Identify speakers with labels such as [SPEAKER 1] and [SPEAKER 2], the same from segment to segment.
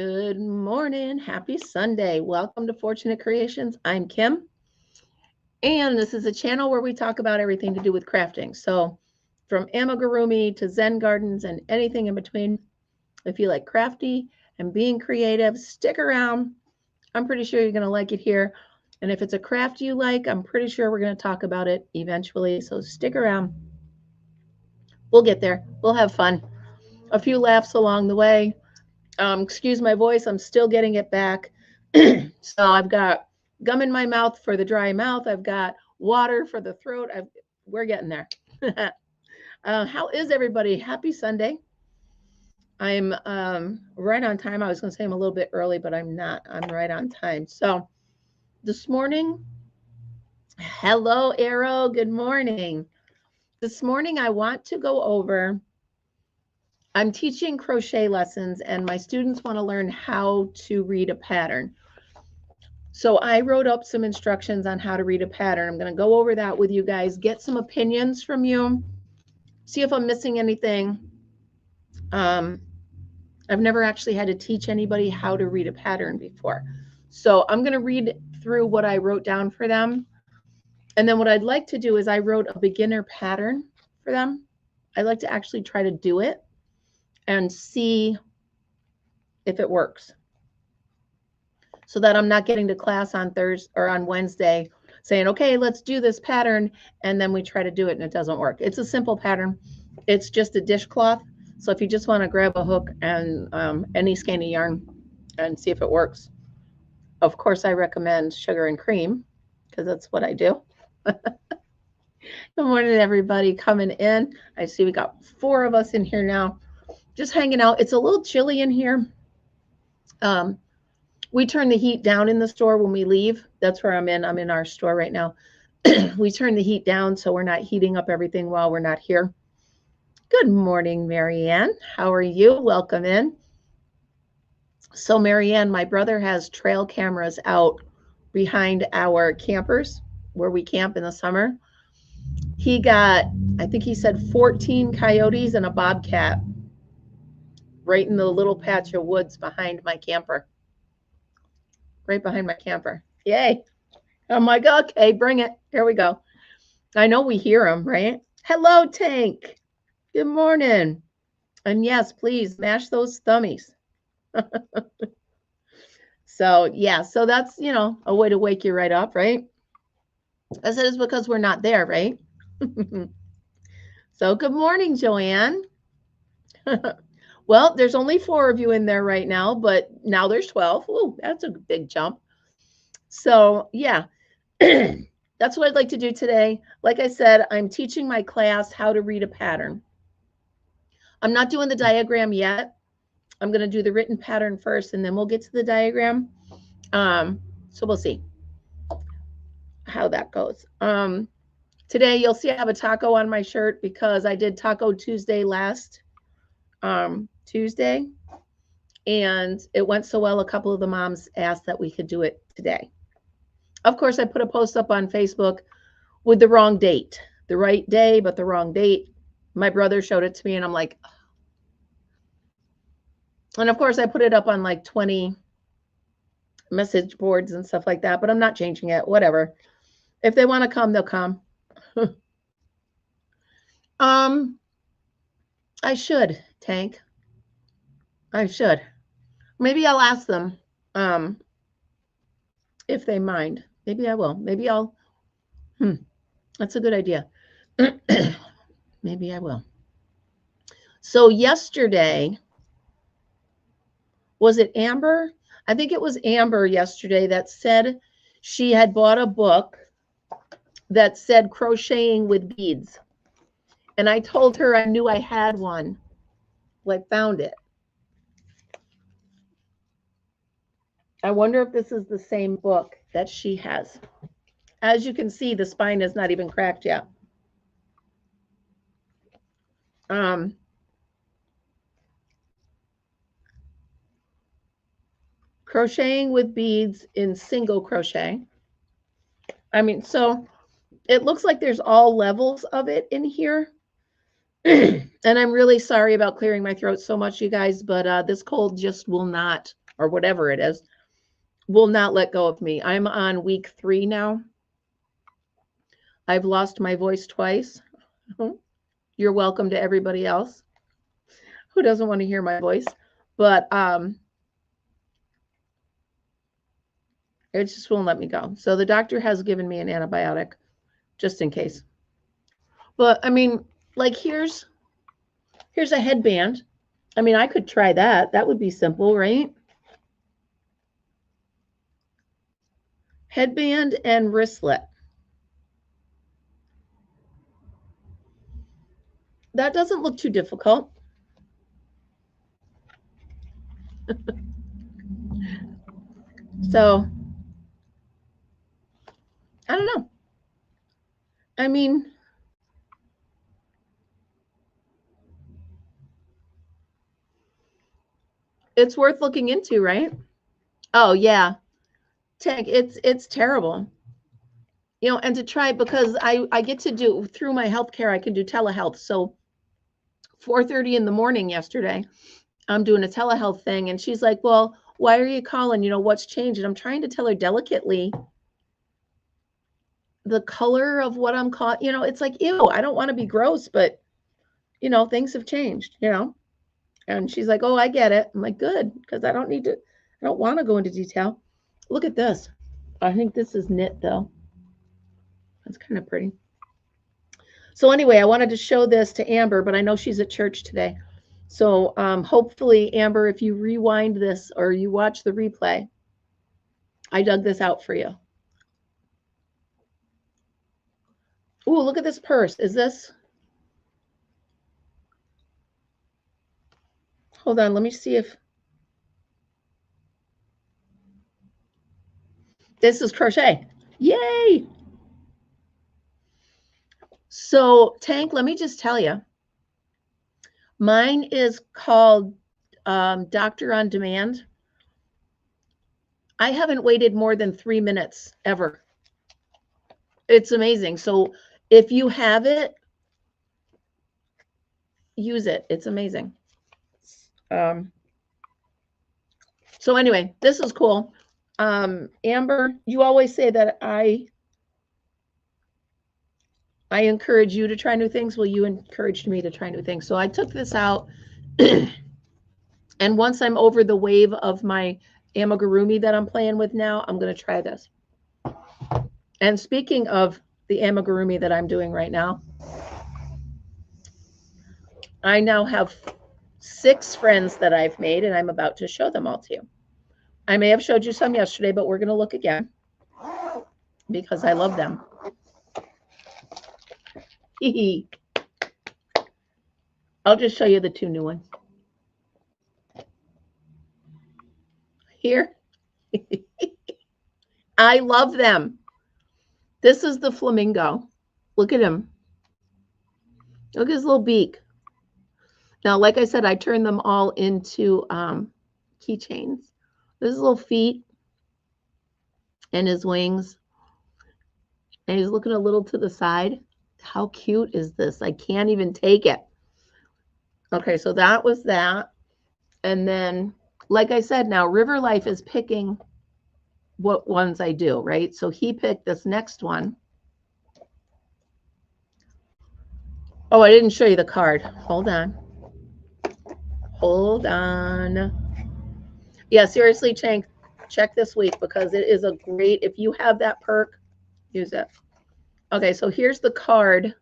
[SPEAKER 1] Good morning. Happy Sunday. Welcome to Fortunate Creations. I'm Kim, and this is a channel where we talk about everything to do with crafting. So, from amigurumi to Zen gardens and anything in between. If you like crafty and being creative, stick around. I'm pretty sure you're going to like it here. And if it's a craft you like, I'm pretty sure we're going to talk about it eventually. So, stick around. We'll get there. We'll have fun. A few laughs along the way. Excuse my voice, I'm still getting it back. So I've got gum in my mouth for the dry mouth. I've got water for the throat. We're getting there. How is everybody? Happy Sunday. I'm right on time. I was going to say I'm a little bit early, but I'm not. I'm right on time. So this morning, hello, Arrow. Good morning. This morning, I want to go over. I'm teaching crochet lessons and my students want to learn how to read a pattern. So I wrote up some instructions on how to read a pattern. I'm going to go over that with you guys, get some opinions from you, see if I'm missing anything. I've never actually had to teach anybody how to read a pattern before. So I'm going to read through what I wrote down for them. And then what I'd like to do is I wrote a beginner pattern for them. I'd like to actually try to do it and see if it works, so that I'm not getting to class on Thursday or on Wednesday saying, okay, let's do this pattern. And then we try to do it and it doesn't work. It's a simple pattern. It's just a dishcloth. So if you just want to grab a hook and any skein of yarn and see if it works. Of course, I recommend sugar and cream because that's what I do. Good morning, everybody coming in. I see we got 4 of us in here now, just hanging out. It's a little chilly in here. We turn the heat down in the store when we leave. That's where I'm in. I'm in our store right now. We turn the heat down so we're not heating up everything while we're not here. Good morning, Marianne. How are you? Welcome in. So Marianne, my brother has trail cameras out behind our campers where we camp in the summer. He got, I think he said 14 coyotes and a bobcat right in the little patch of woods behind my camper. Right behind my camper. Yay. I'm like, okay, bring it. Here we go. I know we hear them, right? Hello, Tank. Good morning. And yes, please mash those thummies. So, yeah, so that's, a way to wake you right up, right? I said it's because we're not there, right? So, good morning, Joanne. Well, there's only 4 of you in there right now, but now there's 12. Ooh, that's a big jump. So, yeah, that's what I'd like to do today. Like I said, I'm teaching my class how to read a pattern. I'm not doing the diagram yet. I'm going to do the written pattern first, and then we'll get to the diagram. So we'll see how that goes. Today, you'll see I have a taco on my shirt because I did Taco Tuesday last Tuesday, and it went so well, a couple of the moms asked that we could do it today. Of course, I put a post up on Facebook with the wrong date, the right day, but the wrong date. My brother showed it to me, and I'm like, ugh. And of course, I put it up on like 20 message boards and stuff like that, but I'm not changing it. Whatever. If they want to come, they'll come. I should, Tank. I should. Maybe I'll ask them if they mind. Maybe I will. Maybe I'll. That's a good idea. Maybe I will. So yesterday, was it Amber? I think it was Amber yesterday that said she had bought a book that said crocheting with beads. And I told her I knew I had one. Well, I found it. I wonder if this is the same book that she has. As you can see, the spine is not even cracked yet. Crocheting with beads in single crochet. I mean, so it looks like there's all levels of it in here. And I'm really sorry about clearing my throat so much, you guys, but this cold just will not or whatever it is, will not let go of me. I'm on week 3 now. I've lost my voice twice. You're welcome to everybody else who doesn't want to hear my voice. But it just won't let me go. So the doctor has given me an antibiotic just in case. But I mean, like here's a headband. I mean, I could try that. That would be simple, right? Headband and wristlet. That doesn't look too difficult. So, I don't know. I mean, it's worth looking into, right? Oh, yeah. Tank, it's terrible. You know, and to try, because I get to do, through my healthcare, I can do telehealth. So 4:30 in the morning yesterday, I'm doing a telehealth thing, and she's like, well, why are you calling? You know, what's changed? And I'm trying to tell her delicately the color of what I'm caught. You know, it's like, ew, I don't want to be gross, but, you know, things have changed, you know. And she's like, oh, I get it. I'm like, good, because I don't want to go into detail. Look at this. I think this is knit, though. That's kind of pretty. So anyway, I wanted to show this to Amber, but I know she's at church today. So hopefully, Amber, if you rewind this or you watch the replay, I dug this out for you. Ooh, look at this purse. Is this? Hold on, let me see if this is crochet. Yay! So, Tank, let me just tell you, mine is called Doctor on Demand. I haven't waited more than 3 minutes ever. It's amazing. So if you have it, use it. It's amazing. So anyway, this is cool. Amber, you always say that I encourage you to try new things. Well, you encouraged me to try new things. So I took this out. And once I'm over the wave of my amigurumi that I'm playing with now, I'm going to try this. And speaking of the amigurumi that I'm doing right now, I now have 6 friends that I've made, and I'm about to show them all to you. I may have showed you some yesterday, but we're going to look again because I love them. I'll just show you the 2 new ones. Here. I love them. This is the flamingo. Look at him. Look at his little beak. Now, like I said, I turned them all into keychains. This is little feet and his wings. And he's looking a little to the side. How cute is this? I can't even take it. Okay, so that was that. And then, like I said, now River Life is picking what ones I do, right? So he picked this next one. Oh, I didn't show you the card. Hold on. Hold on. Yeah, seriously, check this week because it is a great, if you have that perk, use it. Okay, so here's the card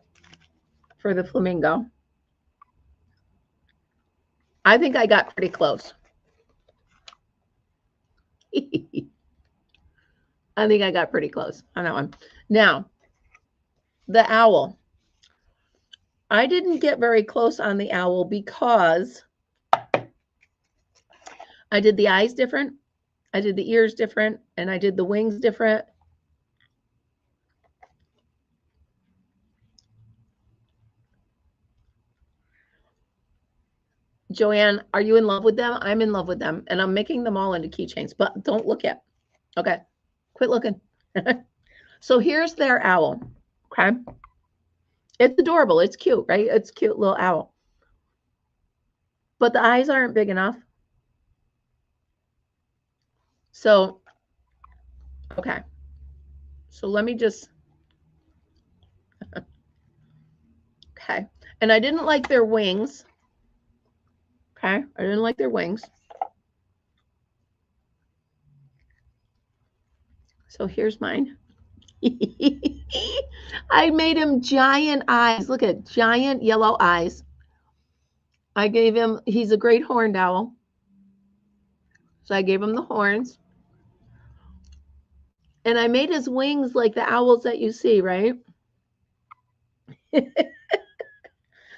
[SPEAKER 1] for the flamingo. I think I got pretty close. I think I got pretty close on that one. Now, the owl. I didn't get very close on the owl because I did the eyes different, I did the ears different, and I did the wings different. Joanne, are you in love with them? I'm in love with them, and I'm making them all into keychains, but don't look yet. Okay, quit looking. So here's their owl, okay? It's adorable. It's cute, right? It's a cute little owl. But the eyes aren't big enough. So, okay. So let me just, okay. And I didn't like their wings. Okay. I didn't like their wings. So here's mine. I made him giant eyes. Look at giant yellow eyes. I gave him, he's a great horned owl. So I gave him the horns. And I made his wings like the owls that you see, right?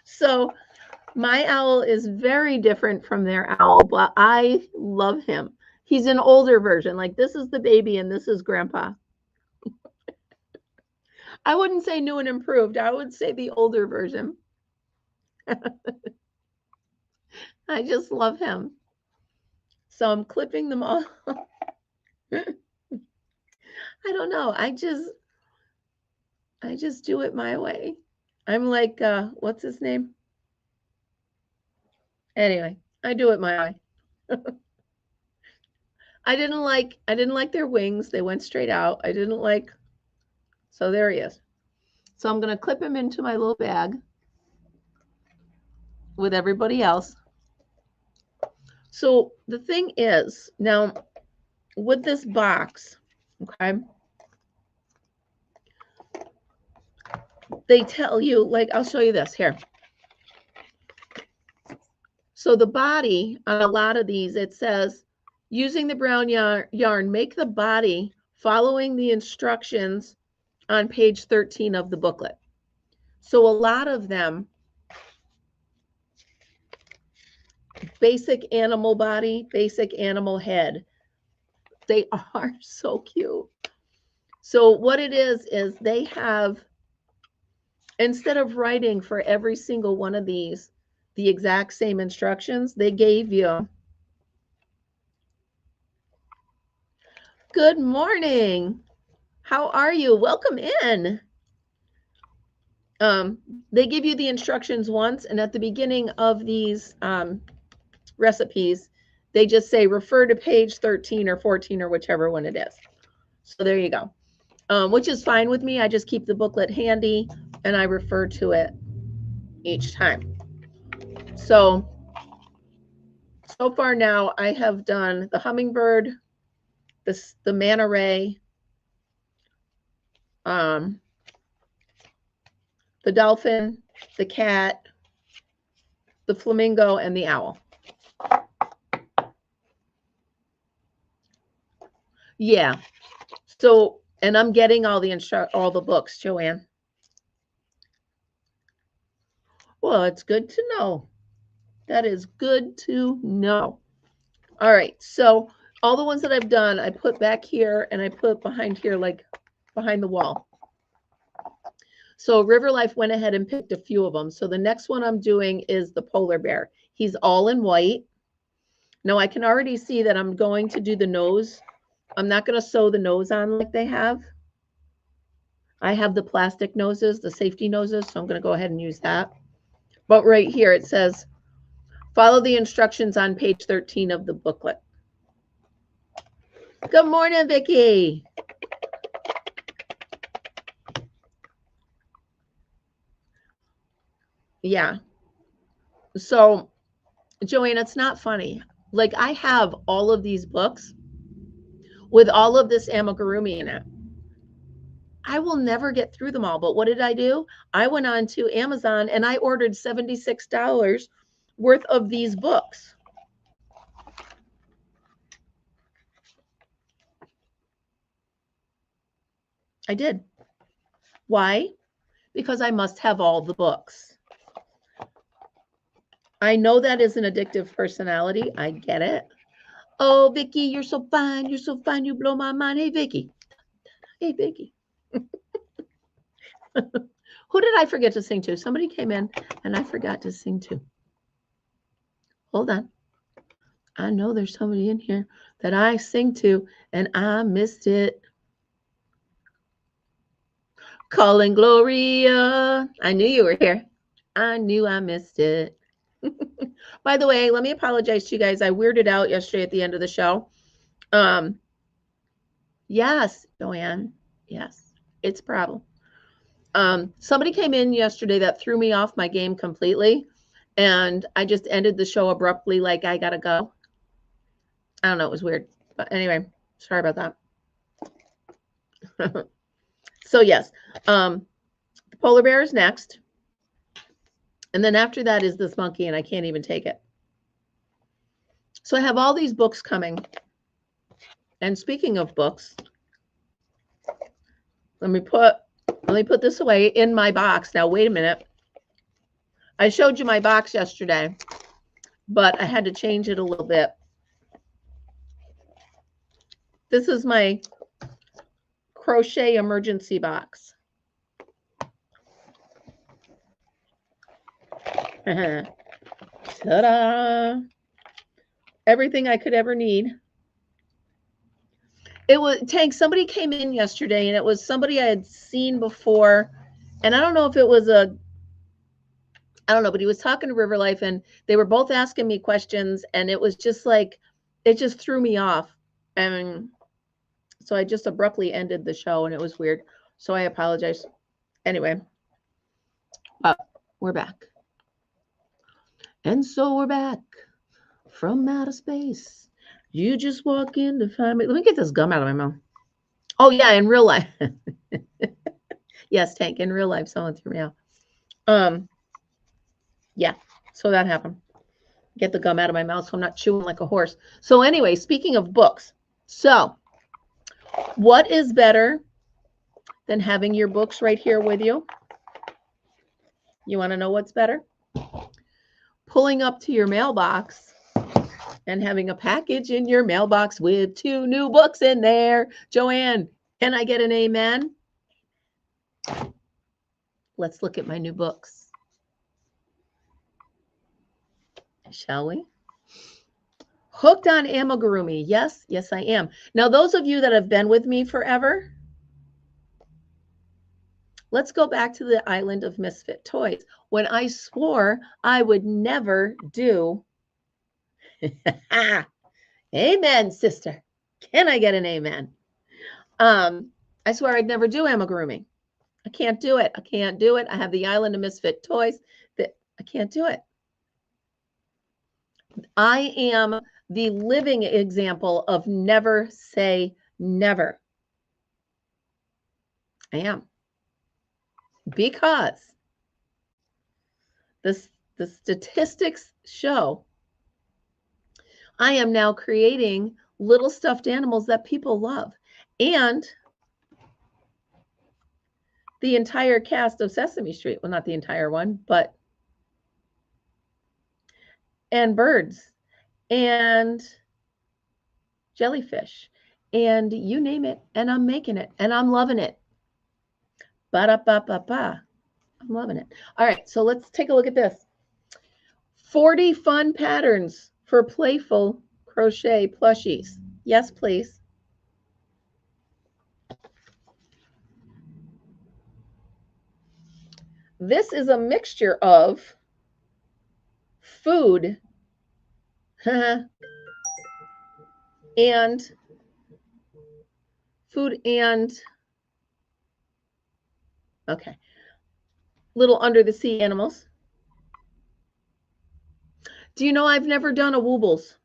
[SPEAKER 1] So my owl is very different from their owl, but I love him. He's an older version. Like this is the baby and this is grandpa. I wouldn't say new and improved. I would say the older version. I just love him. So I'm clipping them all. I don't know. I just do it my way. I'm like, what's his name? Anyway, I do it my way. I didn't like their wings. They went straight out. I didn't like, so there he is. So I'm going to clip him into my little bag with everybody else. So the thing is, now with this box, okay, they tell you, like, I'll show you this here. So the body on a lot of these, it says, using the brown yarn, make the body following the instructions on page 13 of the booklet. So a lot of them, basic animal body, basic animal head, they are so cute. So what it is they have, instead of writing for every single one of these the exact same instructions, they gave you. Good morning. How are you? Welcome in. They give you the instructions once, and at the beginning of these recipes, they just say refer to page 13 or 14 or whichever one it is. So there you go. Which is fine with me. I just keep the booklet handy and I refer to it each time. So far now I have done the hummingbird, the manta ray, the dolphin, the cat, the flamingo, and the owl. Yeah. So, and I'm getting all the books, Joanne. Well, it's good to know. That is good to know. All right. So all the ones that I've done, I put back here and I put behind here, like behind the wall. So River Life went ahead and picked a few of them. So the next one I'm doing is the polar bear. He's all in white. Now I can already see that I'm going to do the nose. I'm not going to sew the nose on like they have. I have the plastic noses, the safety noses, so I'm going to go ahead and use that. But right here it says, follow the instructions on page 13 of the booklet. Good morning, Vicki. Yeah. So, Joanne, it's not funny. Like, I have all of these books with all of this amigurumi in it. I will never get through them all. But what did I do? I went on to Amazon and I ordered $76 worth of these books. I did. Why? Because I must have all the books. I know that is an addictive personality. I get it. Oh, Vicki, you're so fine. You're so fine. You blow my mind. Hey, Vicki. Hey, Vicki. Who did I forget to sing to? Somebody came in and I forgot to sing to. Hold on. I know there's somebody in here that I sing to and I missed it. Calling Gloria. I knew you were here. I knew I missed it. By the way, let me apologize to you guys. I weirded out yesterday at the end of the show. Yes, Joanne. Yes, it's a problem. Somebody came in yesterday that threw me off my game completely, and I just ended the show abruptly, like I gotta go. I don't know, it was weird. But anyway, sorry about that. So yes, the polar bear is next. And then after that is this monkey, and I can't even take it. So I have all these books coming. And speaking of books, let me put this away in my box. Now, wait a minute. I showed you my box yesterday, but I had to change it a little bit. This is my crochet emergency box. Ta-da! Everything I could ever need. It was, Tank, somebody came in yesterday, and it was somebody I had seen before. And I don't know if it was I don't know, but he was talking to River Life, and they were both asking me questions, and it was just like, it just threw me off. And so I just abruptly ended the show, and it was weird. So I apologize. Anyway, we're back. And so we're back from outer space. You just walk in to find me. Let me get this gum out of my mouth. Oh, yeah, in real life. Yes, Tank, in real life, someone threw me out. Yeah, so that happened. Get the gum out of my mouth so I'm not chewing like a horse. So anyway, speaking of books, so what is better than having your books right here with you? You want to know what's better? Pulling up to your mailbox and having a package in your mailbox with 2 new books in there. Joanne, can I get an amen? Let's look at my new books. Shall we? Hooked on Amigurumi. Yes, yes, I am. Now, those of you that have been with me forever, let's go back to the Island of Misfit Toys, when I swore I would never do. Amen, sister. Can I get an amen? I swear I'd never do amigurumi. I can't do it. I can't do it. I have the Island of Misfit Toys that I can't do it. I am the living example of never say never. I am. Because the statistics show I am now creating little stuffed animals that people love. And the entire cast of Sesame Street, well, not the entire one, but, and birds and jellyfish and you name it, and I'm making it and I'm loving it. Ba-da-ba-ba-ba. I'm loving it. All right, so let's take a look at this. 40 fun patterns for playful crochet plushies. Yes, please. This is a mixture of food and okay, little under the sea animals. Do you know I've never done a Woobles?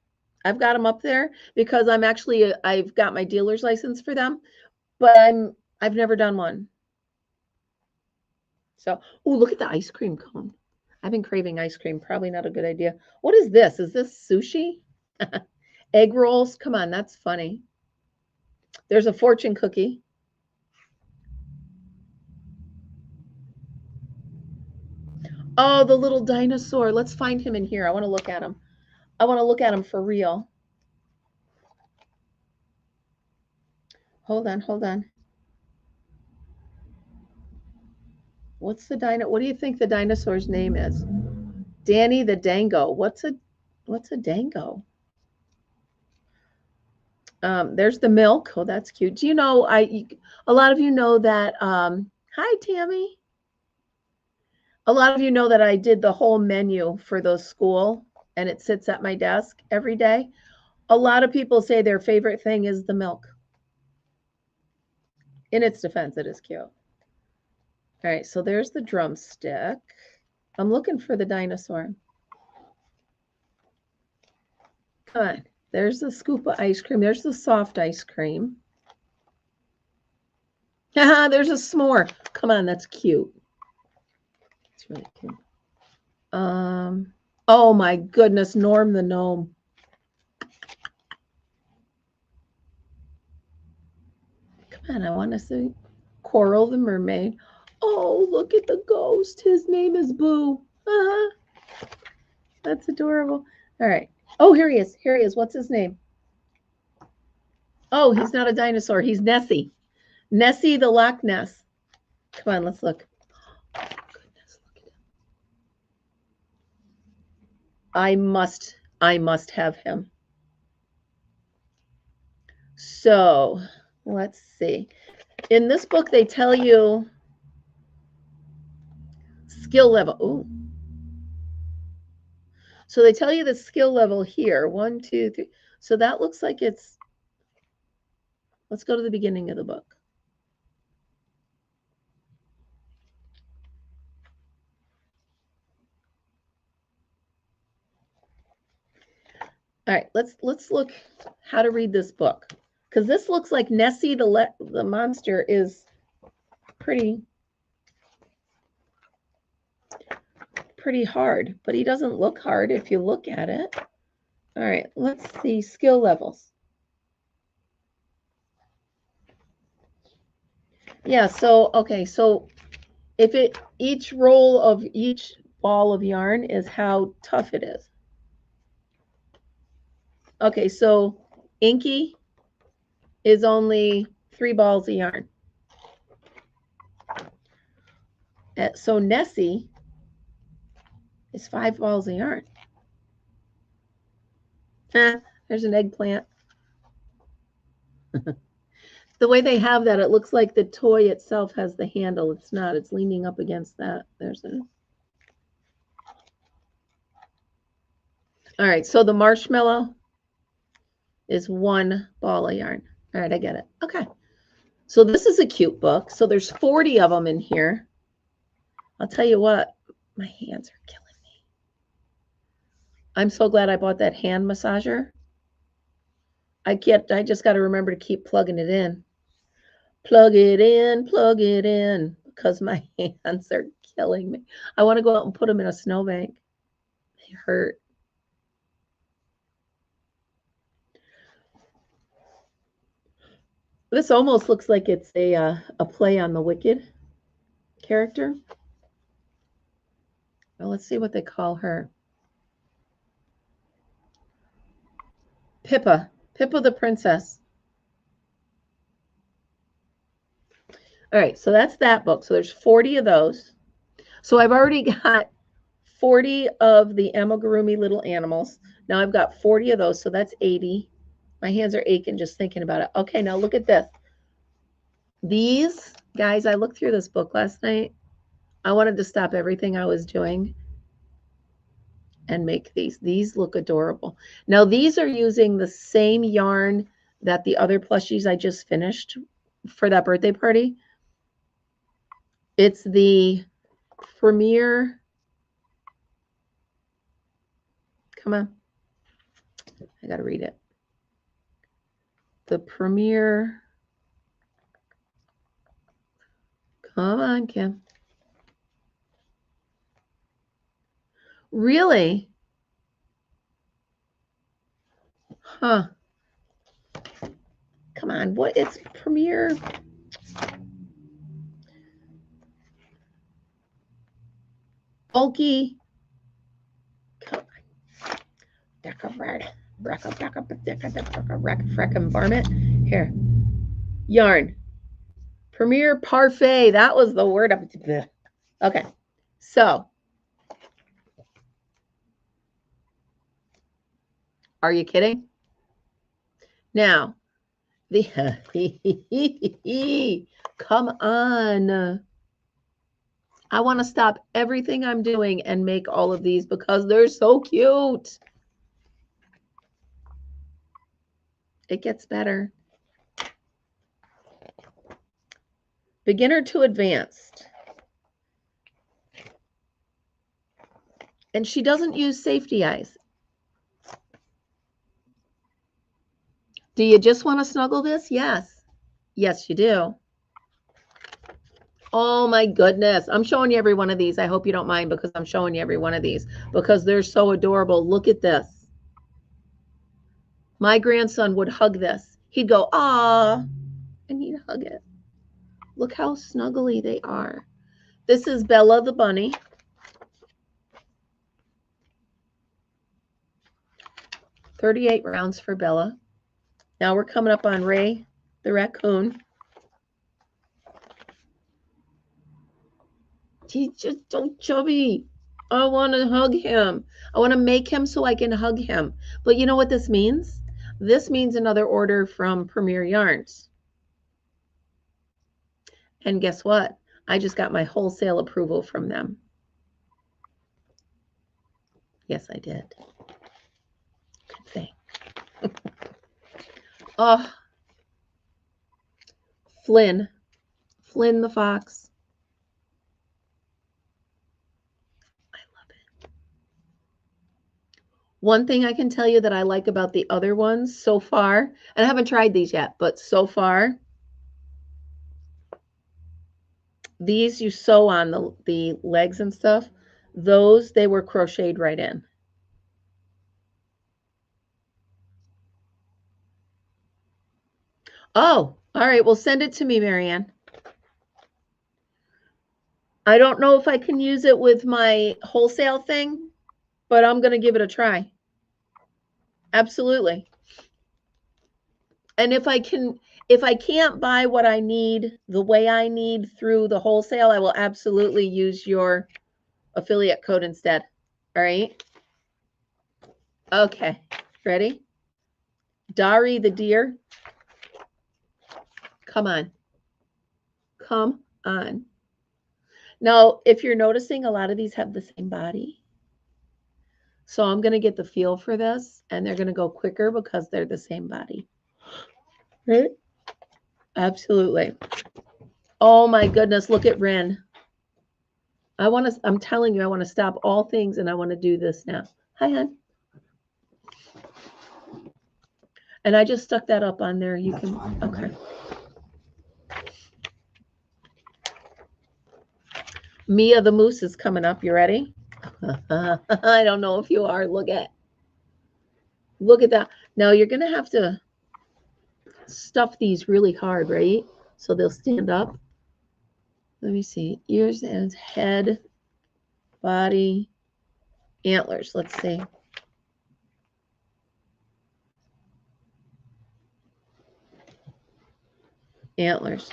[SPEAKER 1] I've got them up there because I've got my dealer's license for them, but I've never done one. So, oh, look at the ice cream cone. I've been craving ice cream. Probably not a good idea. What is this? Is this sushi? Egg rolls? Come on, that's funny. There's a fortune cookie. Oh, the little dinosaur. Let's find him in here. I want to look at him. I want to look at him for real. Hold on, hold on. What do you think the dinosaur's name is? Danny the Dango. What's a dango? There's the milk. Oh, that's cute. Do you know, a lot of you know that, hi, Tammy. A lot of you know that I did the whole menu for the school, and it sits at my desk every day. A lot of people say their favorite thing is the milk. in its defense, it is cute. All right, so there's the drumstick. I'm looking for the dinosaur. Come on. There's the scoop of ice cream. There's the soft ice cream. There's a s'more. Come on, that's cute. It's really cute. Oh my goodness, Norm the gnome. Come on, I want to see Coral the mermaid. Oh, look at the ghost. His name is Boo. That's adorable. All right. Oh, here he is. Here he is. What's his name? Oh, he's not a dinosaur. He's Nessie. Nessie the Loch Ness. Come on, let's look. Oh, goodness, look at him. I must have him. So, let's see. In this book, they tell you skill level. Ooh. So they tell you the skill level here. 1, 2, 3. So that looks like it's, let's go to the beginning of the book. All right, let's look how to read this book. Because this looks like Nessie the monster is pretty hard, but he doesn't look hard if you look at it. All right, let's see skill levels. Yeah, so, okay, so if each roll of each ball of yarn is how tough it is. Okay, so Inky is only 3 balls of yarn. So Nessie is 5 balls of yarn. There's an eggplant. The way they have that, it looks like the toy itself has the handle. It's not. It's leaning up against that. There's a. All right, so the marshmallow is 1 ball of yarn. All right, I get it. Okay. So this is a cute book. So there's 40 of them in here. I'll tell you what, my hands are killing me. I'm so glad I bought that hand massager. I just got to remember to keep plugging it in. Plug it in, because my hands are killing me. I want to go out and put them in a snowbank. They hurt. This almost looks like it's a play on the Wicked character. Well, let's see what they call her. Pippa the princess. All right, so that's that book. So there's 40 of those. So I've already got 40 of the amigurumi little animals. Now I've got 40 of those, so that's 80. My hands are aching just thinking about it. Okay, now look at this. These, guys, I looked through this book last night. I wanted to stop everything I was doing and make these. These look adorable. Now, these are using the same yarn that the other plushies I just finished for that birthday party. It's the Premier. Come on. I got to read it. The Premier. Come on, Kim. Really? Huh. Come on. What? It's Premier. Bulky. Come on. Frickin' varmint. Here. Yarn. Premier Parfait. That was the word. Okay. So. Are you kidding? Now, come on. I want to stop everything I'm doing and make all of these because they're so cute. It gets better. Beginner to advanced. And she doesn't use safety eyes. Do you just want to snuggle this? Yes. Yes, you do. Oh my goodness. I'm showing you every one of these. I hope you don't mind because I'm showing you every one of these because they're so adorable. Look at this. My grandson would hug this. He'd go, ah, and he'd hug it. Look how snuggly they are. This is Bella the bunny. $38 rounds for Bella. Now we're coming up on Ray the raccoon. He's just so chubby. I want to hug him. I want to make him so I can hug him. But you know what this means? This means another order from Premier Yarns. And guess what? I just got my wholesale approval from them. Yes, I did. Good thing. Oh, Flynn the fox. I love it. One thing I can tell you that I like about the other ones so far, and I haven't tried these yet, but so far, these you sew on the legs and stuff. Those, they were crocheted right in. Oh, all right. Well, send it to me, Marianne. I don't know if I can use it with my wholesale thing, but I'm going to give it a try. Absolutely. And if I can't buy what I need the way I need through the wholesale, I will absolutely use your affiliate code instead. All right. Okay. Ready? Dari the deer. Come on. Come on. Now, if you're noticing, a lot of these have the same body. So I'm going to get the feel for this, and they're going to go quicker because they're the same body. Right? Absolutely. Oh my goodness, look at Ren. I'm telling you, I want to stop all things and I want to do this now. Hi, hon. And I just stuck that up on there. You can, okay. Mia the moose is coming up. You ready? I don't know if you are. Look at that. Now you're going to have to stuff these really hard, right? So they'll stand up. Let me see. Ears and head, body, antlers. Let's see. Antlers.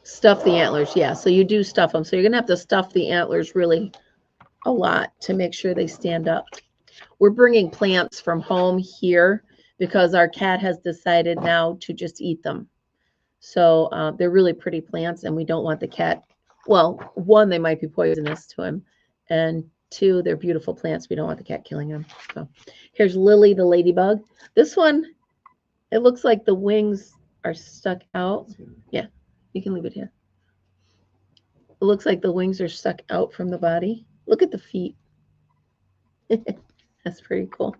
[SPEAKER 1] Stuff the antlers. Yeah, so you do stuff them. So you're going to have to stuff the antlers really a lot to make sure they stand up. We're bringing plants from home here because our cat has decided now to just eat them. So they're really pretty plants, and we don't want the cat. Well, one, they might be poisonous to him, and two, they're beautiful plants. We don't want the cat killing them. So here's Lily the ladybug. This one, it looks like the wings are stuck out. Yeah, you can leave it here. It looks like the wings are stuck out from the body. Look at the feet. That's pretty cool.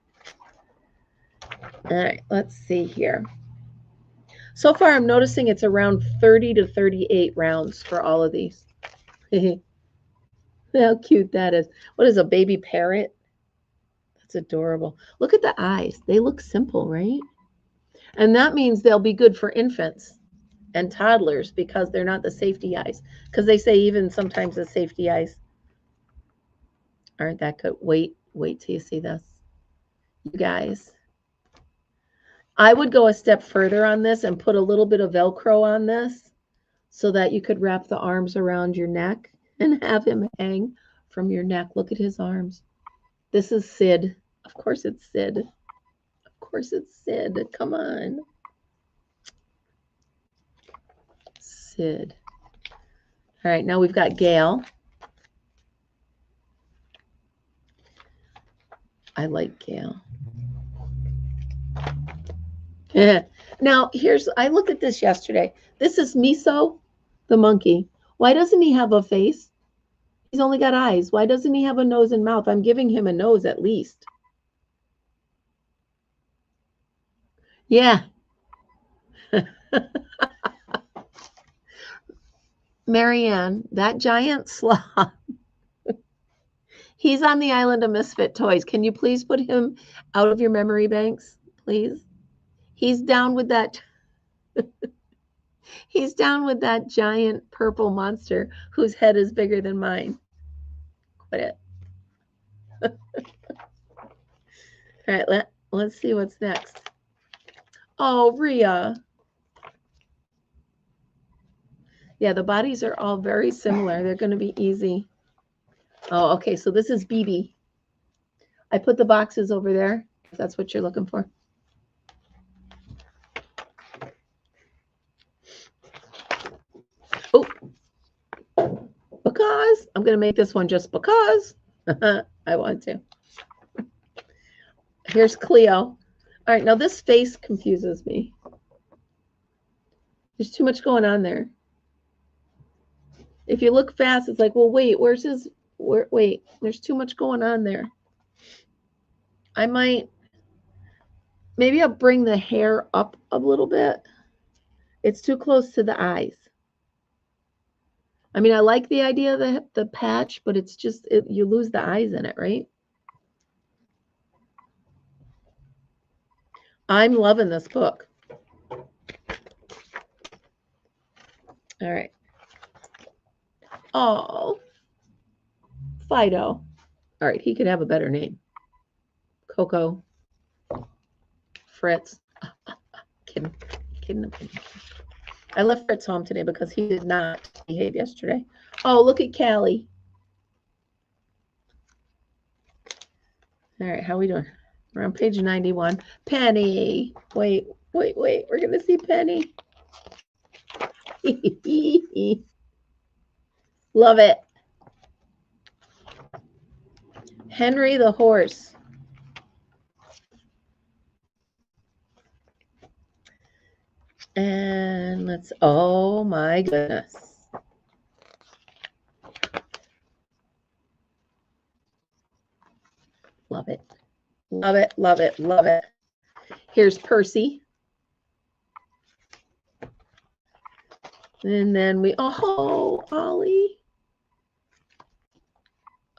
[SPEAKER 1] All right, let's see here. So far, I'm noticing it's around 30 to 38 rounds for all of these. How cute that is. What is a baby parrot? That's adorable. Look at the eyes. They look simple, right? And that means they'll be good for infants and toddlers because they're not the safety eyes. Because they say even sometimes the safety eyes aren't that good. Wait till you see this. You guys. I would go a step further on this and put a little bit of Velcro on this so that you could wrap the arms around your neck and have him hang from your neck. Look at his arms. This is Sid. Of course it's Sid. Of course it's Sid. Come on. Sid. All right, now we've got Gail. I like Gail. Yeah. Now, I looked at this yesterday. This is Miso, the monkey. Why doesn't he have a face? He's only got eyes. Why doesn't he have a nose and mouth? I'm giving him a nose at least. Yeah. Marianne, that giant sloth, he's on the island of misfit toys. Can you please put him out of your memory banks, please? He's down with that. He's down with that giant purple monster whose head is bigger than mine. Quit it. All right, let's see what's next. Oh, Rhea. Yeah, the bodies are all very similar. They're going to be easy. Oh, okay, so this is BB. I put the boxes over there, if that's what you're looking for. Oh, because I'm going to make this one just because I want to. Here's Cleo. All right, now this face confuses me. There's too much going on there. If you look fast, it's like, well, wait, where's his, wait, there's too much going on there. Maybe I'll bring the hair up a little bit. It's too close to the eyes. I mean, I like the idea of the patch, but it's just, you lose the eyes in it, right? I'm loving this book. All right. Oh, Fido. All right, he could have a better name. Coco. Fritz. Kidding. I left Fritz home today because he did not behave yesterday. Oh, look at Callie. All right, how are we doing? We're on page 91. Penny. Wait. We're going to see Penny. Love it. Henry the horse. And oh my goodness. Love it. Love it, love it, love it. Here's Percy. And then Ollie.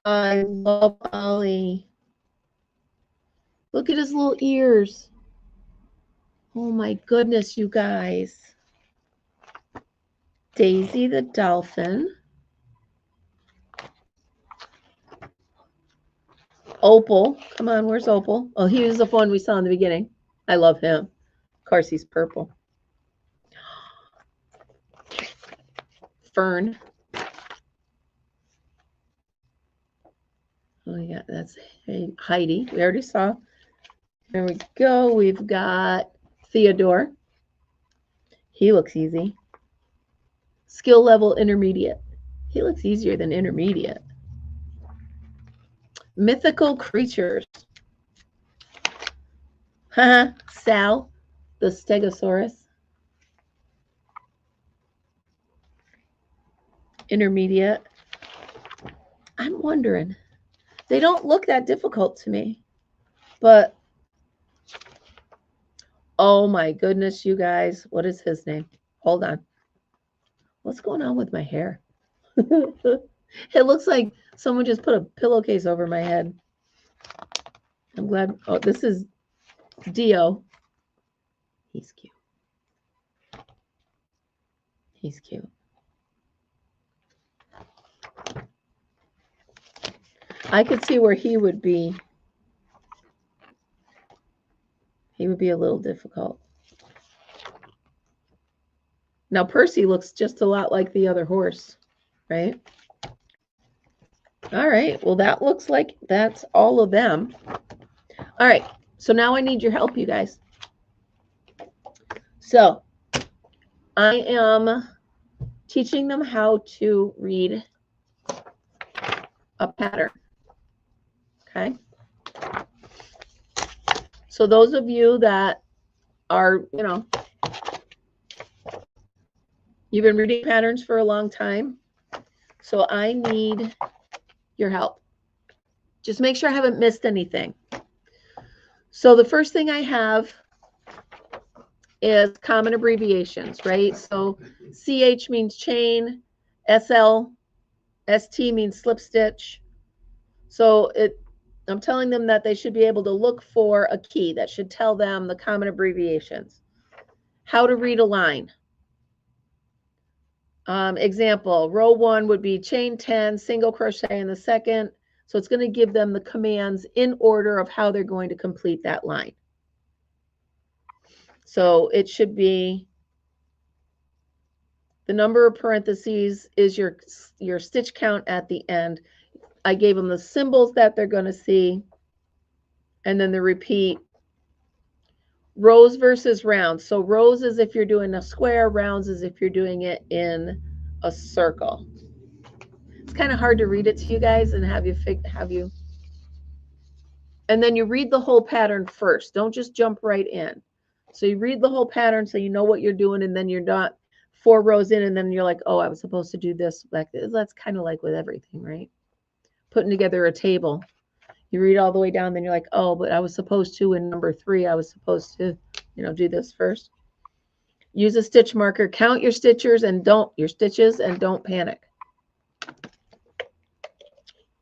[SPEAKER 1] I love Ollie. Look at his little ears. Oh my goodness, you guys. Daisy the dolphin. Opal. Come on, where's Opal? Oh, he was the one we saw in the beginning. I love him. Of course, he's purple. Fern. Oh, yeah, that's Heidi. We already saw. There we go. We've got Theodore. He looks easy. Skill level intermediate. He looks easier than intermediate. Mythical creatures. Sal, the Stegosaurus. Intermediate. I'm wondering. They don't look that difficult to me, but oh my goodness, you guys. What is his name? Hold on. What's going on with my hair? It looks like someone just put a pillowcase over my head. I'm glad. Oh, this is Dio. He's cute. He's cute. I could see where he would be. He would be a little difficult. Now, Percy looks just a lot like the other horse, right? All right. Well, that looks like that's all of them. All right. So now I need your help, you guys. So I am teaching them how to read a pattern. Okay. So those of you that are, you know, you've been reading patterns for a long time. So I need your help. Just make sure I haven't missed anything. So the first thing I have is common abbreviations, right? So CH means chain, SL, ST means slip stitch. So I'm telling them that they should be able to look for a key that should tell them the common abbreviations. How to read a line. Example, row 1 would be chain 10, single crochet in the second. So it's going to give them the commands in order of how they're going to complete that line. So it should be the number of parentheses is your stitch count at the end. I gave them the symbols that they're going to see, and then the repeat. Rows versus rounds. So rows is if you're doing a square, rounds is if you're doing it in a circle. It's kind of hard to read it to you guys and have you. And then you read the whole pattern first. Don't just jump right in. So you read the whole pattern so you know what you're doing, and then you're not 4 rows in and then you're like, oh, I was supposed to do this like this. That's kind of like with everything, right? Putting together a table. You read all the way down, then you're like, oh, but I was supposed to in number 3, I was supposed to, you know, do this first. Use a stitch marker, count your stitches and don't panic.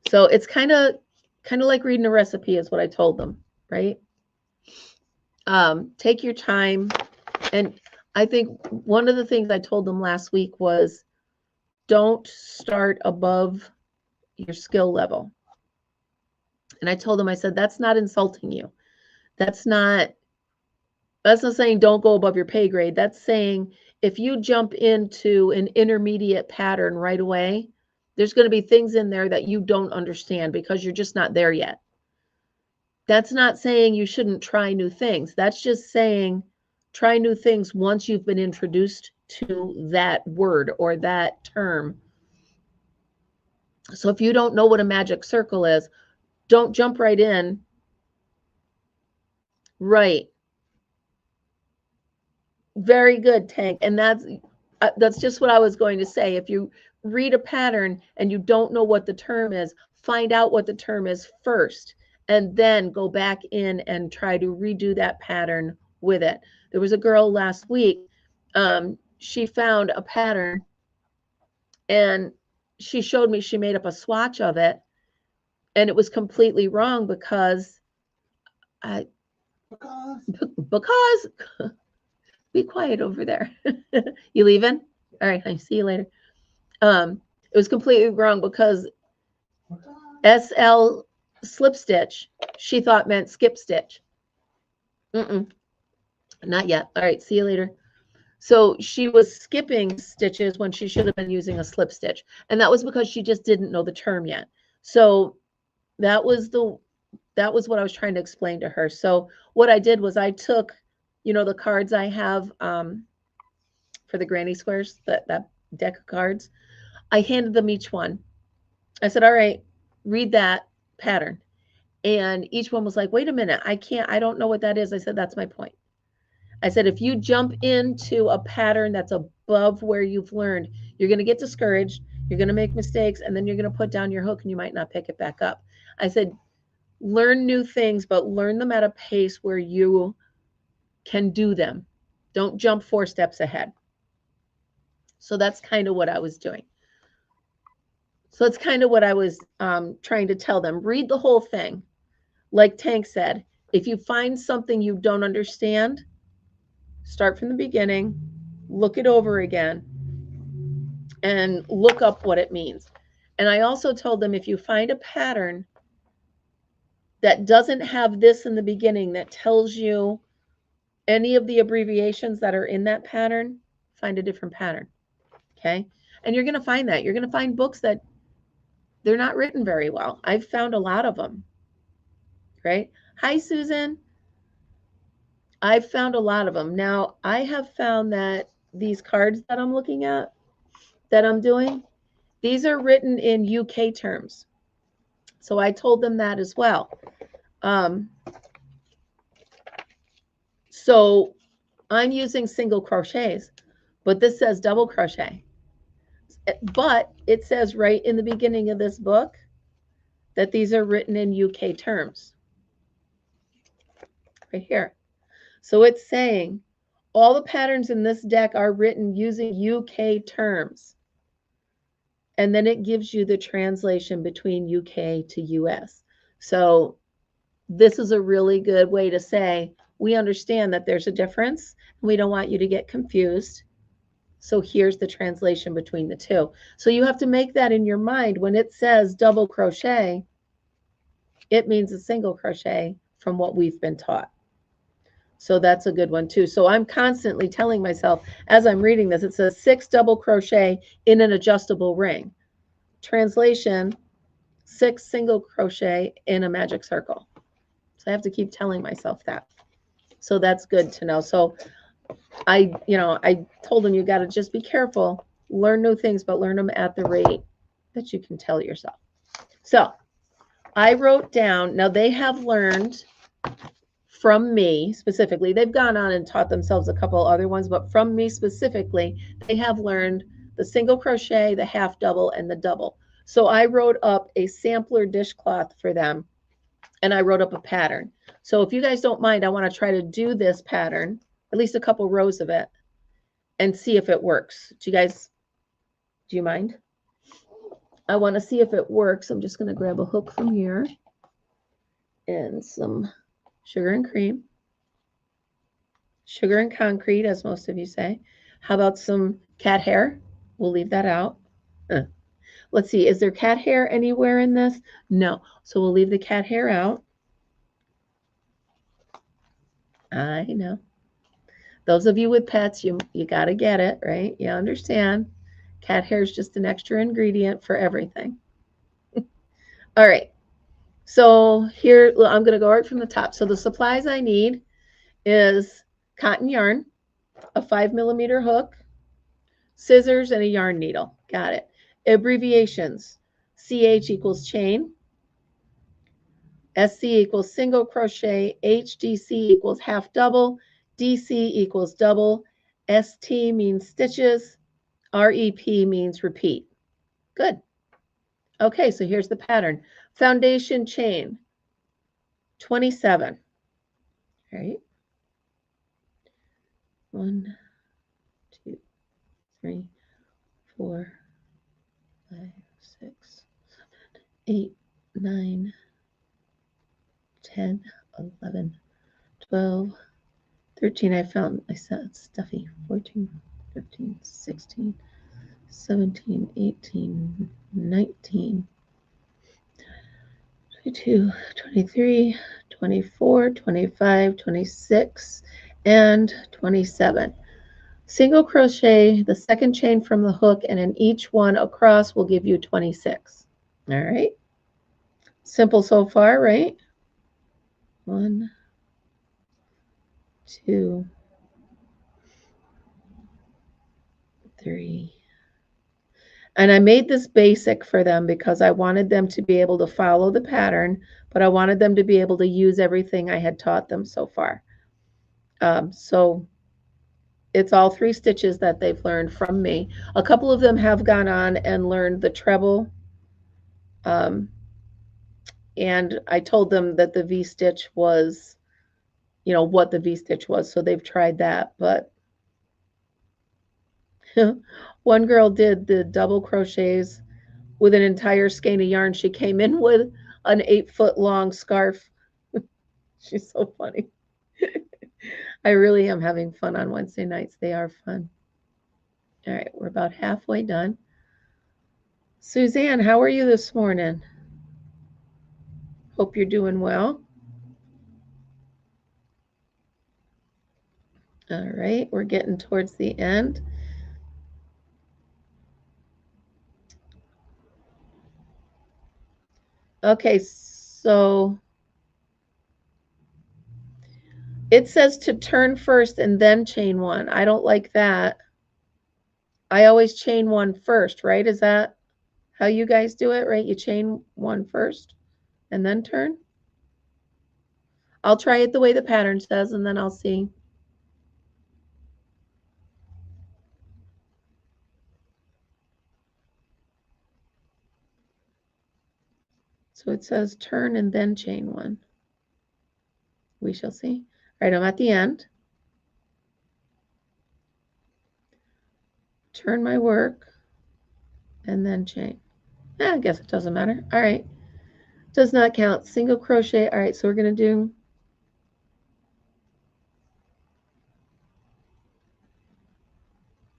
[SPEAKER 1] So it's kind of like reading a recipe is what I told them, right? Take your time. And I think one of the things I told them last week was don't start above your skill level. And I told them, I said, that's not insulting you. That's not saying don't go above your pay grade. That's saying if you jump into an intermediate pattern right away, there's going to be things in there that you don't understand because you're just not there yet. That's not saying you shouldn't try new things. That's just saying try new things once you've been introduced to that word or that term. So if you don't know what a magic circle is, don't jump right in. Right. Very good, Tank. And that's just what I was going to say. If you read a pattern and you don't know what the term is, find out what the term is first, and then go back in and try to redo that pattern with it. There was a girl last week. She found a pattern and she showed me, she made up a swatch of it, and it was completely wrong because be quiet over there. You leaving? All right, honey, see you later. It was completely wrong because SL slip stitch, she thought meant skip stitch. Not yet. All right, see you later. So she was skipping stitches when she should have been using a slip stitch. And that was because she just didn't know the term yet. So that was what I was trying to explain to her. So what I did was I took, you know, the cards I have for the granny squares, that deck of cards. I handed them each one. I said, all right, read that pattern. And each one was like, wait a minute, I don't know what that is. I said, that's my point. I said, if you jump into a pattern that's above where you've learned, you're going to get discouraged. You're going to make mistakes, and then you're going to put down your hook and you might not pick it back up. I said, learn new things, but learn them at a pace where you can do them. Don't jump 4 steps ahead. So that's kind of what I was doing. So it's kind of what I was trying to tell them. Read the whole thing. Like Tank said, if you find something you don't understand, start from the beginning, look it over again, and look up what it means. And I also told them if you find a pattern that doesn't have this in the beginning that tells you any of the abbreviations that are in that pattern, find a different pattern. Okay? And you're going to find that. You're going to find books that they're not written very well. I've found a lot of them. Right? Hi, Susan. I've found a lot of them. Now, I have found that these cards that I'm looking at, that I'm doing, these are written in UK terms. So I told them that as well. So I'm using single crochets, but this says double crochet. But it says right in the beginning of this book that these are written in UK terms. Right here. So it's saying all the patterns in this deck are written using UK terms. And then it gives you the translation between UK to US. So this is a really good way to say, we understand that there's a difference. And we don't want you to get confused. So here's the translation between the two. So you have to make that in your mind. When it says double crochet, it means a single crochet from what we've been taught. So that's a good one too. So I'm constantly telling myself as I'm reading this, it says 6 double crochet in an adjustable ring. Translation, 6 single crochet in a magic circle. So I have to keep telling myself that. So that's good to know. So I told them you got to just be careful, learn new things, but learn them at the rate that you can tell yourself. So I wrote down, now they have learned from me specifically, they've gone on and taught themselves a couple other ones, but from me specifically, they have learned the single crochet, the half double, and the double. So I wrote up a sampler dishcloth for them, and I wrote up a pattern. So if you guys don't mind, I want to try to do this pattern, at least a couple rows of it, and see if it works. Do you mind? I want to see if it works. I'm just going to grab a hook from here and some sugar and cream. Sugar and concrete, as most of you say. How about some cat hair? We'll leave that out. Let's see, is there cat hair anywhere in this? No. So we'll leave the cat hair out. I know. Those of you with pets, you got to get it, right? You understand. Cat hair is just an extra ingredient for everything. All right. So here, I'm going to go right from the top. So the supplies I need is cotton yarn, a 5mm hook, scissors, and a yarn needle. Got it. Abbreviations. CH equals chain. SC equals single crochet. HDC equals half double. DC equals double. ST means stitches. REP means repeat. Good. Okay, so here's the pattern. Foundation chain, 27. All right. 1, 2, 3, 4, 5, 6, 7, 8, 9, 10, 11, 12, 13. I said stuffy. 14, 15, 16, 17, 18, 19, 22, 23, 24, 25, 26, and 27. Single crochet the second chain from the hook, and in each one across will give you 26. All right. Simple so far, right? 1, 2, 3. And I made this basic for them because I wanted them to be able to follow the pattern, but I wanted them to be able to use everything I had taught them so far. So it's all 3 stitches that they've learned from me. A couple of them have gone on and learned the treble. And I told them that the V-stitch was, what the V-stitch was. So they've tried that, but one girl did the double crochets with an entire skein of yarn. She came in with an 8-foot long scarf. She's so funny. I really am having fun on Wednesday nights. They are fun. All right, we're about halfway done. Suzanne, how are you this morning? Hope you're doing well. All right, we're getting towards the end. Okay, so it says to turn first and then chain 1. I don't like that. I always chain 1 first, right? Is that how you guys do it, right? You chain 1 first and then turn? I'll try it the way the pattern says, and then I'll see. So it says turn and then chain 1. We shall see. All right, I'm at the end. Turn my work and then chain. I guess it doesn't matter. All right. Does not count. Single crochet. All right, so we're going to do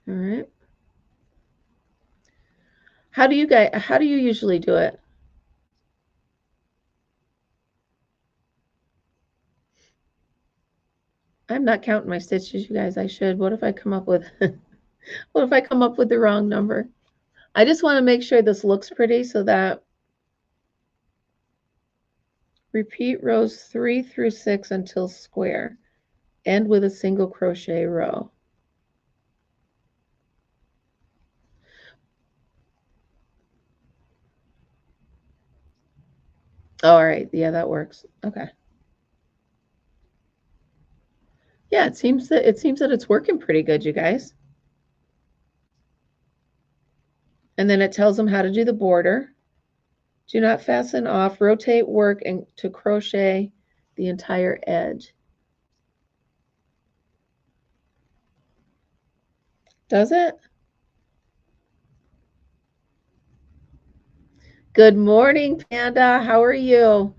[SPEAKER 1] all right. How do you usually do it? I'm not counting my stitches, you guys. I should. What if I come up with what if I come up with the wrong number? I just want to make sure this looks pretty so that repeat rows 3 through 6 until square. End with a single crochet row. Oh, all right. Yeah, that works. Okay. Yeah, it seems that it's working pretty good, you guys. And then it tells them how to do the border. Do not fasten off, rotate work and to crochet the entire edge. Does it? Good morning, Panda. How are you?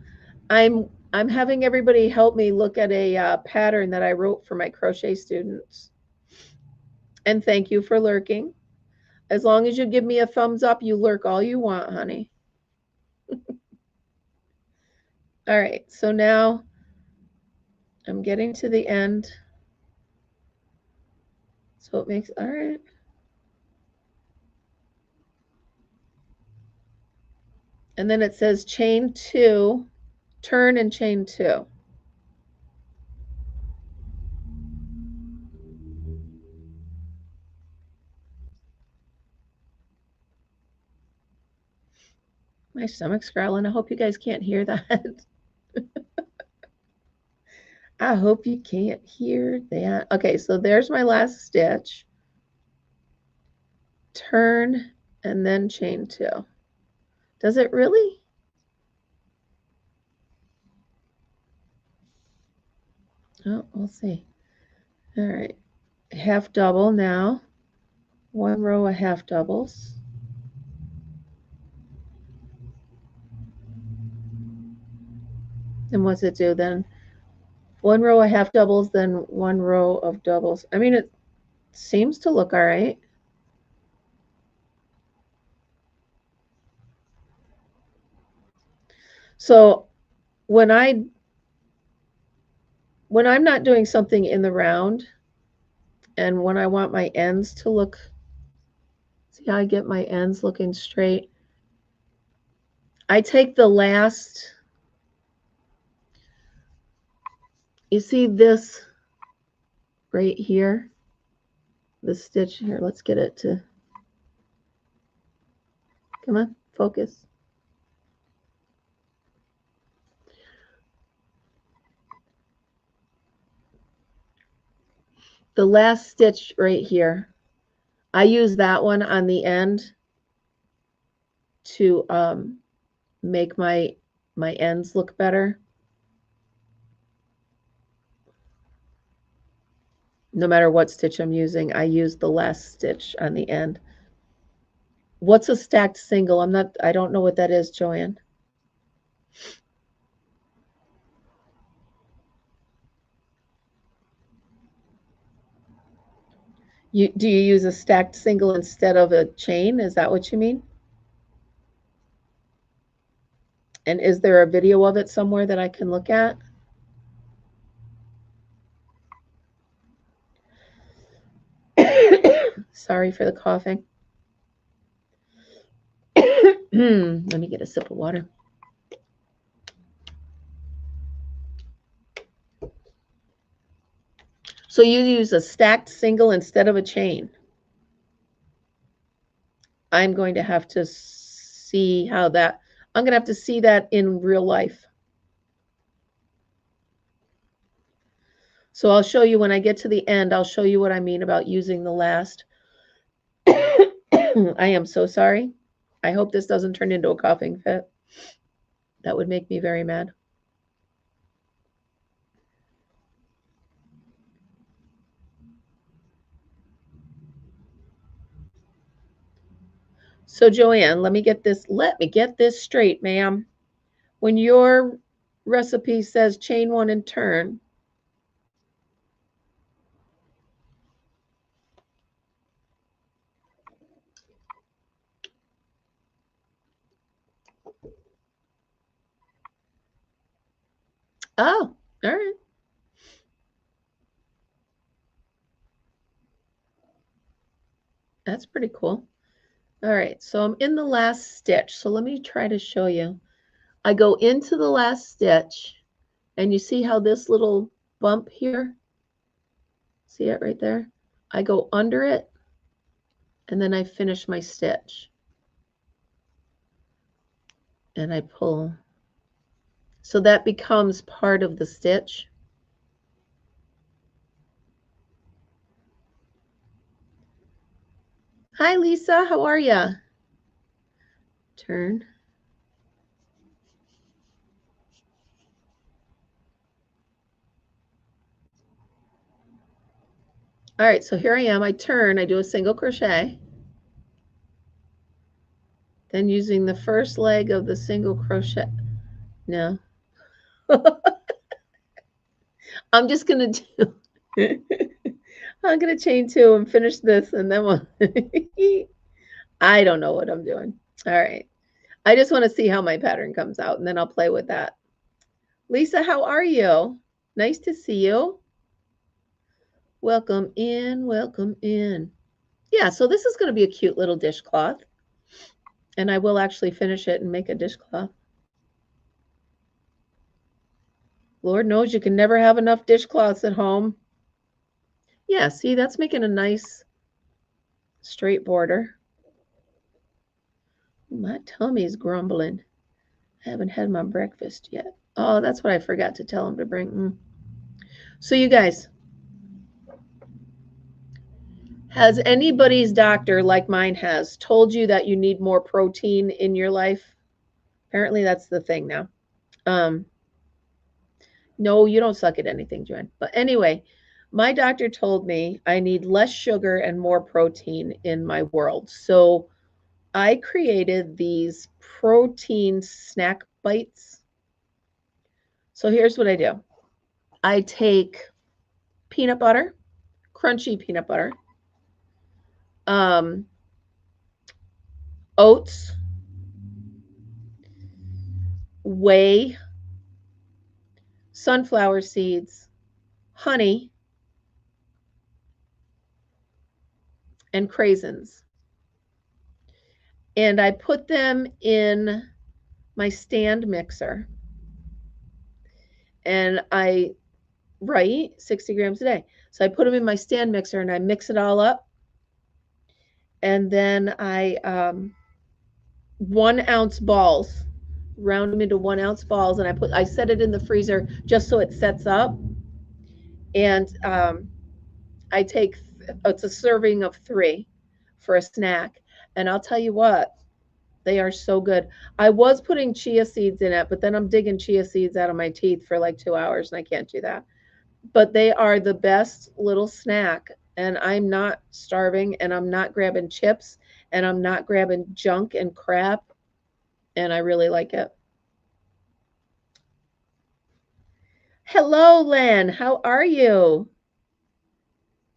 [SPEAKER 1] I'm having everybody help me look at a pattern that I wrote for my crochet students. And thank you for lurking. As long as you give me a thumbs up, you lurk all you want, honey. All right, so now I'm getting to the end. So it makes, all right. And then it says chain 2, turn and chain 2. My stomach's growling. I hope you guys can't hear that. I hope you can't hear that. Okay, so there's my last stitch. Turn and then chain 2. Does it really? Oh, we'll see. All right, half double now. 1 row of half doubles. And what's it do then? 1 row of half doubles, then 1 row of doubles. I mean, it seems to look all right. So when I'm not doing something in the round, and when I want my ends to look, see how I get my ends looking straight? I take the last, you see this right here? The stitch here, let's get it to, come on, focus. The last stitch right here, I use that one on the end to make my ends look better. No matter what stitch I'm using, I use the last stitch on the end. What's a stacked single? I don't know what that is, Joanne. Do you use a stacked single instead of a chain? Is that what you mean? And is there a video of it somewhere that I can look at? Sorry for the coughing. Let me get a sip of water. So you use a stacked single instead of a chain. I'm going to have to see how that, I'm going to have to see that in real life. So I'll show you when I get to the end, I'll show you what I mean about using the last. I am so sorry. I hope this doesn't turn into a coughing fit. That would make me very mad. So Joanne, let me get this straight, ma'am. When your recipe says chain one and turn, oh, all right. That's pretty cool. All right, so I'm in the last stitch. So let me try to show you. I go into the last stitch, and you see how this little bump here, see it right there? I go under it, and then I finish my stitch. And I pull. So that becomes part of the stitch. Hi, Lisa, how are you? Turn. All right, so here I am. I turn, I do a single crochet. Then using the first leg of the single crochet. No. I'm just going to do, I'm going to chain two and finish this, and then we'll, I don't know what I'm doing. All right. I just want to see how my pattern comes out, and then I'll play with that. Lisa, how are you? Nice to see you. Welcome in, welcome in. Yeah, so this is going to be a cute little dishcloth. And I will actually finish it and make a dishcloth. Lord knows you can never have enough dishcloths at home. Yeah, see, that's making a nice straight border. My tummy's grumbling. I haven't had my breakfast yet. Oh, that's what I forgot to tell him to bring. So you guys, has anybody's doctor, like mine has, told you that you need more protein in your life? Apparently that's the thing now. No, you don't suck at anything, Joanne. But anyway, my doctor told me I need less sugar and more protein in my world. So I created these protein snack bites. So here's what I do. I take peanut butter, crunchy peanut butter, oats, whey, sunflower seeds, honey, and craisins. And I put them in my stand mixer. And I write 60 grams a day. So I put them in my stand mixer and I mix it all up. And then I 1 ounce balls, round them into 1 ounce balls, and I set it in the freezer just so it sets up. And I take it's a serving of 3 for a snack. And I'll tell you what, they are so good. I was putting chia seeds in it, but then I'm digging chia seeds out of my teeth for like 2 hours, and I can't do that. But they are the best little snack, and I'm not starving, and I'm not grabbing chips, and I'm not grabbing junk and crap, and I really like it. Hello, Len. How are you?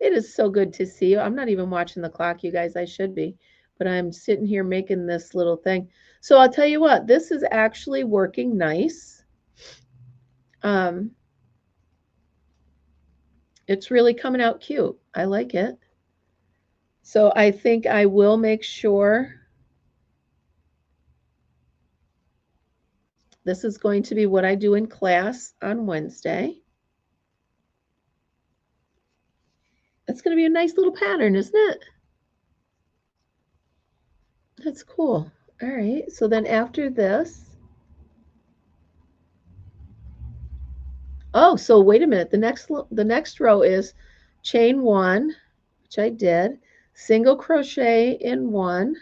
[SPEAKER 1] It is so good to see you. I'm not even watching the clock, you guys. I should be, but I'm sitting here making this little thing. So I'll tell you what, this is actually working nice. It's really coming out cute. I like it. So I think I will make sure this is going to be what I do in class on Wednesday. That's going to be a nice little pattern, isn't it? That's cool. All right. So then after this, oh, so wait a minute. The next row is chain 1, which I did, single crochet in 1,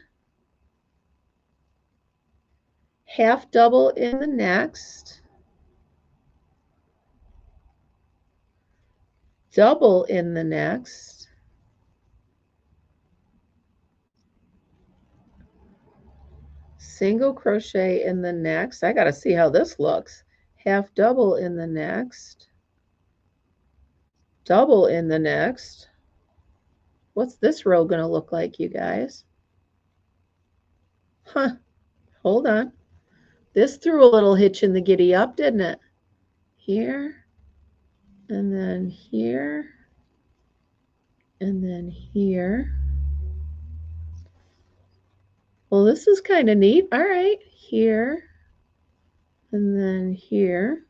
[SPEAKER 1] half double in the next, double in the next, single crochet in the next. I got to see how this looks. Half double in the next, double in the next. What's this row going to look like, you guys? Huh, hold on. This threw a little hitch in the giddy up, didn't it? Here, and then here, and then here. Well, this is kind of neat. All right, here, and then here,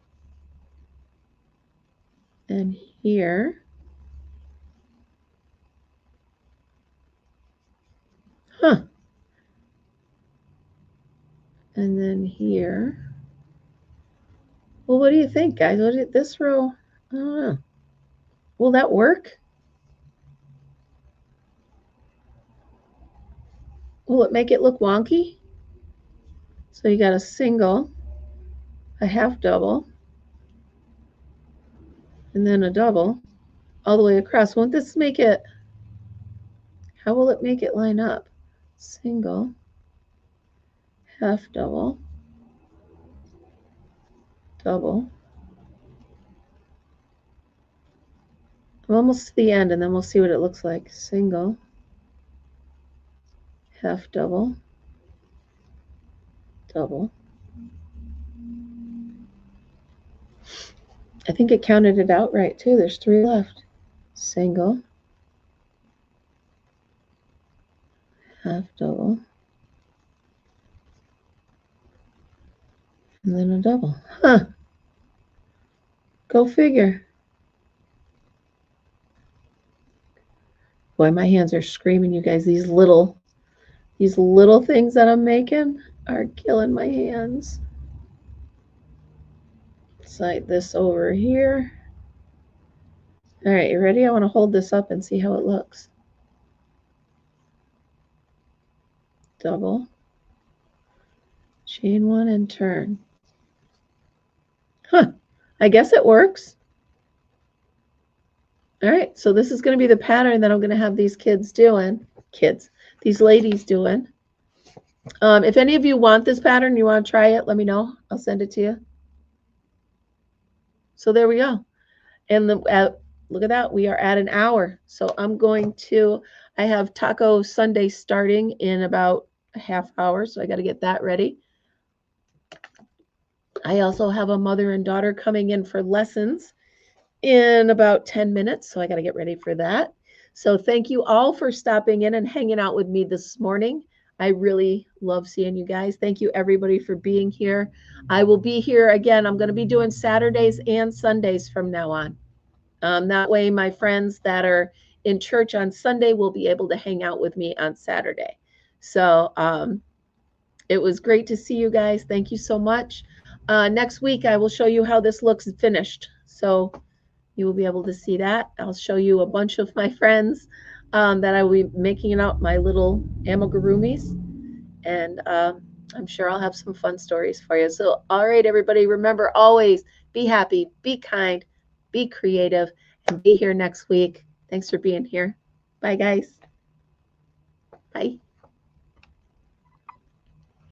[SPEAKER 1] and here. Huh. And then here. Well, what do you think, guys? What did this row? I don't know. Will that work? Will it make it look wonky? So you got a single, a half double, and then a double all the way across. Won't this make it? How will it make it line up? Single, half double, double. I'm almost to the end, and then we'll see what it looks like. Single, half double, double. I think it counted it out right too. There's 3 left. Single, half double, and then a double. Huh. Go figure. Boy, my hands are screaming, you guys. These little things that I'm making are killing my hands. Slide this over here. All right, you ready? I want to hold this up and see how it looks. Double, chain 1 and turn. Huh, I guess it works. All right, so this is going to be the pattern that I'm going to have these these ladies doing. If any of you want this pattern, you want to try it, let me know. I'll send it to you. So there we go. And look at that. We are at an hour. So I have Taco Sunday starting in about a half hour. So I got to get that ready. I also have a mother and daughter coming in for lessons in about 10 minutes. So I got to get ready for that. So thank you all for stopping in and hanging out with me this morning. I really love seeing you guys. Thank you, everybody, for being here. I will be here again. I'm going to be doing Saturdays and Sundays from now on. That way, my friends that are in church on Sunday will be able to hang out with me on Saturday. So it was great to see you guys. Thank you so much. Next week, I will show you how this looks finished. So you will be able to see that. I'll show you a bunch of my friends that I will be making out my little amigurumis. And I'm sure I'll have some fun stories for you. So, all right, everybody, remember always be happy, be kind, be creative, and be here next week. Thanks for being here. Bye, guys. Bye.